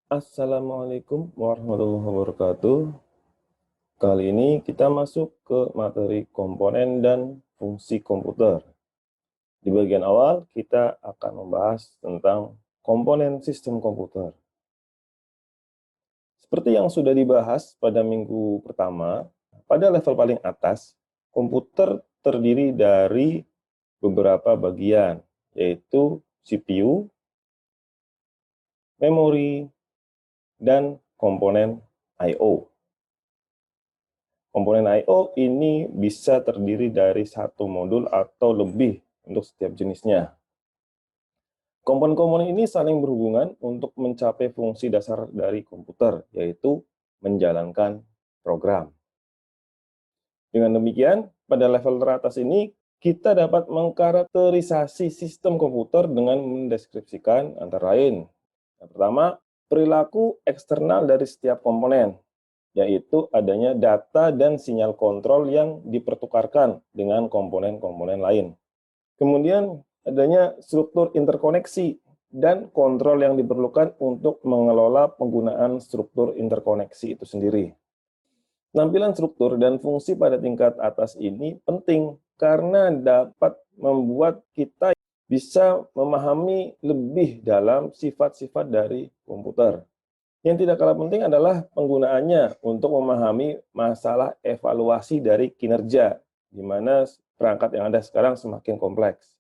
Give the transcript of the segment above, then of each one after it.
Assalamualaikum warahmatullahi wabarakatuh. Kali ini kita masuk ke materi komponen dan fungsi komputer. Di bagian awal, kita akan membahas tentang komponen sistem komputer. Seperti yang sudah dibahas pada minggu pertama, pada level paling atas, komputer terdiri dari beberapa bagian, yaitu CPU, memori, dan komponen I/O. Komponen I/O ini bisa terdiri dari satu modul atau lebih untuk setiap jenisnya. Komponen-komponen ini saling berhubungan untuk mencapai fungsi dasar dari komputer, yaitu menjalankan program. Dengan demikian, pada level teratas ini, kita dapat mengkarakterisasi sistem komputer dengan mendeskripsikan antara lain. Yang pertama, perilaku eksternal dari setiap komponen, yaitu adanya data dan sinyal kontrol yang dipertukarkan dengan komponen-komponen lain. Kemudian adanya struktur interkoneksi dan kontrol yang diperlukan untuk mengelola penggunaan struktur interkoneksi itu sendiri. Tampilan struktur dan fungsi pada tingkat atas ini penting karena dapat membuat kita bisa memahami lebih dalam sifat-sifat dari komputer. Yang tidak kalah penting adalah penggunaannya untuk memahami masalah evaluasi dari kinerja, di mana perangkat yang ada sekarang semakin kompleks.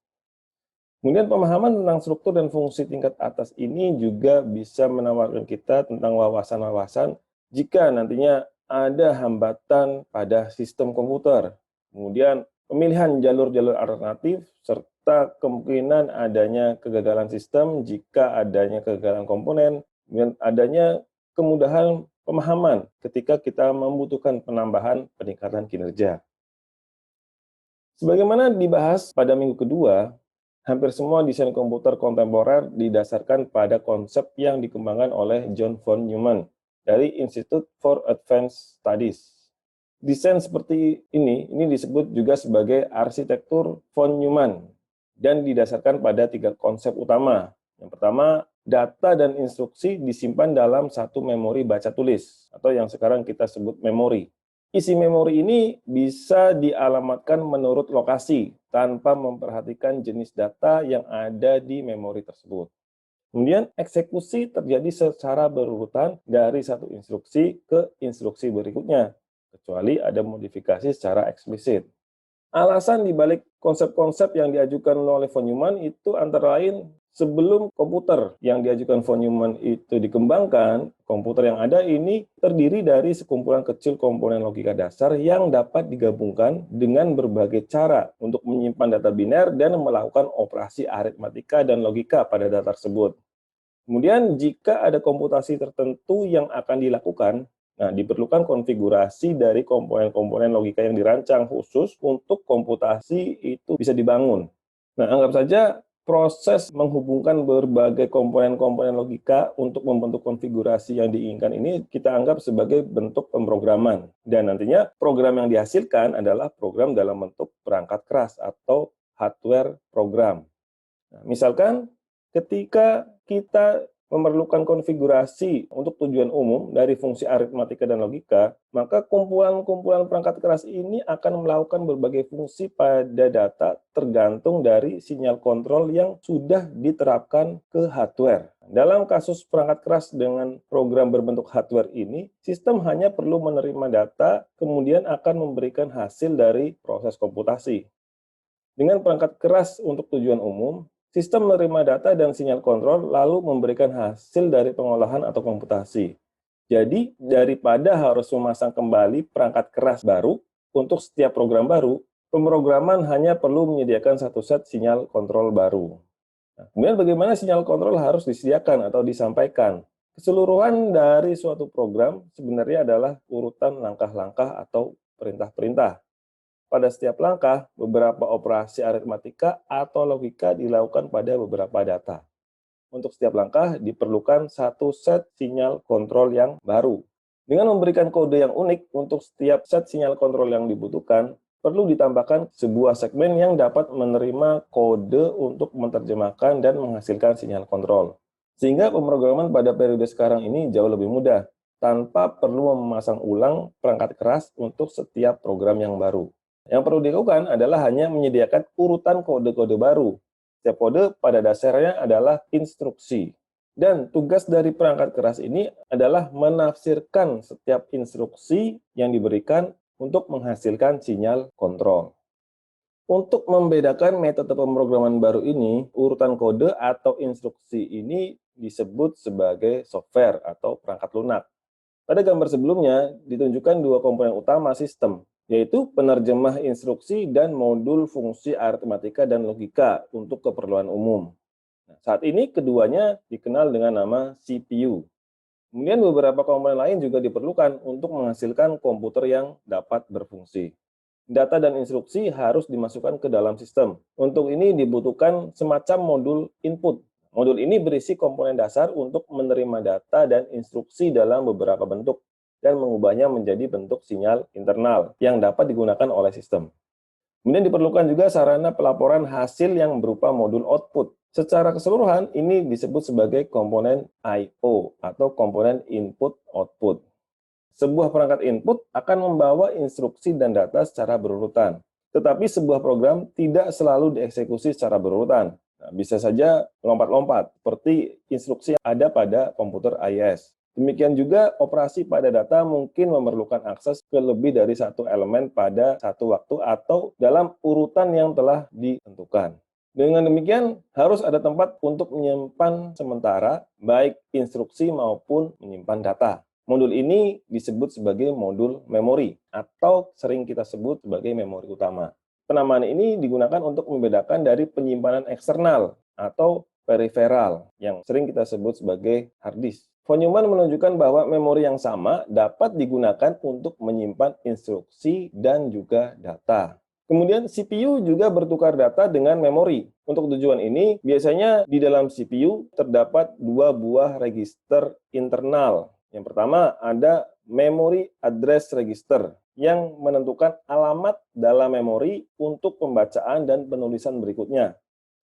Kemudian pemahaman tentang struktur dan fungsi tingkat atas ini juga bisa menawarkan kita tentang wawasan-wawasan jika nantinya ada hambatan pada sistem komputer. Kemudian pemilihan jalur-jalur alternatif serta kemungkinan adanya kegagalan sistem jika adanya kegagalan komponen, dan adanya kemudahan pemahaman ketika kita membutuhkan penambahan peningkatan kinerja. Sebagaimana dibahas pada minggu kedua, hampir semua desain komputer kontemporer didasarkan pada konsep yang dikembangkan oleh John von Neumann dari Institute for Advanced Studies. Desain seperti ini disebut juga sebagai arsitektur von Neumann dan didasarkan pada tiga konsep utama. Yang pertama, data dan instruksi disimpan dalam satu memori baca tulis atau yang sekarang kita sebut memori. Isi memori ini bisa dialamatkan menurut lokasi tanpa memperhatikan jenis data yang ada di memori tersebut. Kemudian eksekusi terjadi secara berurutan dari satu instruksi ke instruksi berikutnya, kecuali ada modifikasi secara eksplisit. Alasan dibalik konsep-konsep yang diajukan oleh von Neumann itu antara lain sebelum komputer yang diajukan von Neumann itu dikembangkan, komputer yang ada ini terdiri dari sekumpulan kecil komponen logika dasar yang dapat digabungkan dengan berbagai cara untuk menyimpan data biner dan melakukan operasi aritmatika dan logika pada data tersebut. Kemudian jika ada komputasi tertentu yang akan dilakukan, nah diperlukan konfigurasi dari komponen-komponen logika yang dirancang khusus untuk komputasi itu bisa dibangun. Nah, anggap saja proses menghubungkan berbagai komponen-komponen logika untuk membentuk konfigurasi yang diinginkan ini kita anggap sebagai bentuk pemrograman. Dan nantinya program yang dihasilkan adalah program dalam bentuk perangkat keras atau hardware program. Nah, misalkan ketika kita memerlukan konfigurasi untuk tujuan umum dari fungsi aritmatika dan logika, maka kumpulan-kumpulan perangkat keras ini akan melakukan berbagai fungsi pada data tergantung dari sinyal kontrol yang sudah diterapkan ke hardware. Dalam kasus perangkat keras dengan program berbentuk hardware ini, sistem hanya perlu menerima data, kemudian akan memberikan hasil dari proses komputasi. Dengan perangkat keras untuk tujuan umum, sistem menerima data dan sinyal kontrol lalu memberikan hasil dari pengolahan atau komputasi. Jadi, daripada harus memasang kembali perangkat keras baru untuk setiap program baru, pemrograman hanya perlu menyediakan satu set sinyal kontrol baru. Nah, kemudian bagaimana sinyal kontrol harus disediakan atau disampaikan? Keseluruhan dari suatu program sebenarnya adalah urutan langkah-langkah atau perintah-perintah. Pada setiap langkah, beberapa operasi aritmatika atau logika dilakukan pada beberapa data. Untuk setiap langkah, diperlukan satu set sinyal kontrol yang baru. Dengan memberikan kode yang unik untuk setiap set sinyal kontrol yang dibutuhkan, perlu ditambahkan sebuah segmen yang dapat menerima kode untuk menerjemahkan dan menghasilkan sinyal kontrol. Sehingga pemrograman pada periode sekarang ini jauh lebih mudah, tanpa perlu memasang ulang perangkat keras untuk setiap program yang baru. Yang perlu dilakukan adalah hanya menyediakan urutan kode-kode baru. Setiap kode pada dasarnya adalah instruksi. Dan tugas dari perangkat keras ini adalah menafsirkan setiap instruksi yang diberikan untuk menghasilkan sinyal kontrol. Untuk membedakan metode pemrograman baru ini, urutan kode atau instruksi ini disebut sebagai software atau perangkat lunak. Pada gambar sebelumnya, ditunjukkan dua komponen utama sistem, yaitu penerjemah instruksi dan modul fungsi aritmatika dan logika untuk keperluan umum. Nah, saat ini keduanya dikenal dengan nama CPU. Kemudian beberapa komponen lain juga diperlukan untuk menghasilkan komputer yang dapat berfungsi. Data dan instruksi harus dimasukkan ke dalam sistem. Untuk ini dibutuhkan semacam modul input. Modul ini berisi komponen dasar untuk menerima data dan instruksi dalam beberapa bentuk dan mengubahnya menjadi bentuk sinyal internal yang dapat digunakan oleh sistem. Kemudian diperlukan juga sarana pelaporan hasil yang berupa modul output. Secara keseluruhan, ini disebut sebagai komponen I/O atau komponen input-output. Sebuah perangkat input akan membawa instruksi dan data secara berurutan. Tetapi sebuah program tidak selalu dieksekusi secara berurutan. Nah, bisa saja lompat-lompat, seperti instruksi yang ada pada komputer IIS. Demikian juga operasi pada data mungkin memerlukan akses ke lebih dari satu elemen pada satu waktu atau dalam urutan yang telah ditentukan. Dengan demikian, harus ada tempat untuk menyimpan sementara baik instruksi maupun menyimpan data. Modul ini disebut sebagai modul memori atau sering kita sebut sebagai memori utama. Penamaan ini digunakan untuk membedakan dari penyimpanan eksternal atau peripheral yang sering kita sebut sebagai hard disk. Von Neumann menunjukkan bahwa memori yang sama dapat digunakan untuk menyimpan instruksi dan juga data. Kemudian CPU juga bertukar data dengan memori. Untuk tujuan ini, biasanya di dalam CPU terdapat dua buah register internal. Yang pertama ada Memory Address Register yang menentukan alamat dalam memori untuk pembacaan dan penulisan berikutnya.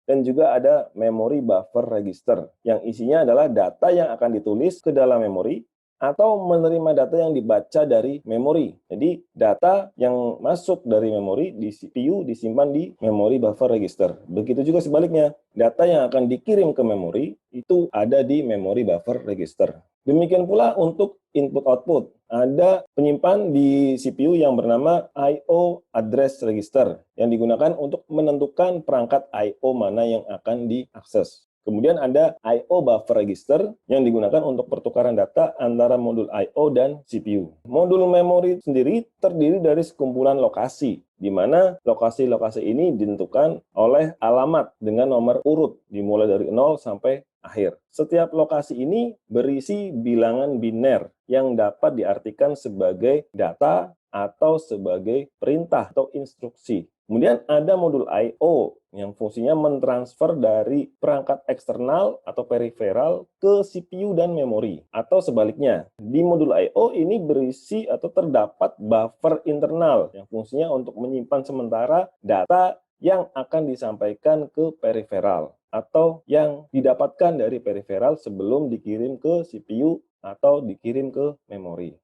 Dan juga ada Memory Buffer Register yang isinya adalah data yang akan ditulis ke dalam memori atau menerima data yang dibaca dari memori. Jadi data yang masuk dari memori di CPU disimpan di Memory Buffer Register. Begitu juga sebaliknya, data yang akan dikirim ke memori itu ada di Memory Buffer Register. Demikian pula untuk input-output. Ada penyimpan di CPU yang bernama I/O Address Register yang digunakan untuk menentukan perangkat I/O mana yang akan diakses. Kemudian ada I/O Buffer Register yang digunakan untuk pertukaran data antara modul I/O dan CPU. Modul memori sendiri terdiri dari sekumpulan lokasi, di mana lokasi-lokasi ini ditentukan oleh alamat dengan nomor urut, dimulai dari 0 sampai akhir. Setiap lokasi ini berisi bilangan biner yang dapat diartikan sebagai data atau sebagai perintah atau instruksi. Kemudian ada modul I/O yang fungsinya mentransfer dari perangkat eksternal atau peripheral ke CPU dan memori. Atau sebaliknya, di modul I/O ini berisi atau terdapat buffer internal yang fungsinya untuk menyimpan sementara data yang akan disampaikan ke peripheral atau yang didapatkan dari peripheral sebelum dikirim ke CPU atau dikirim ke memori.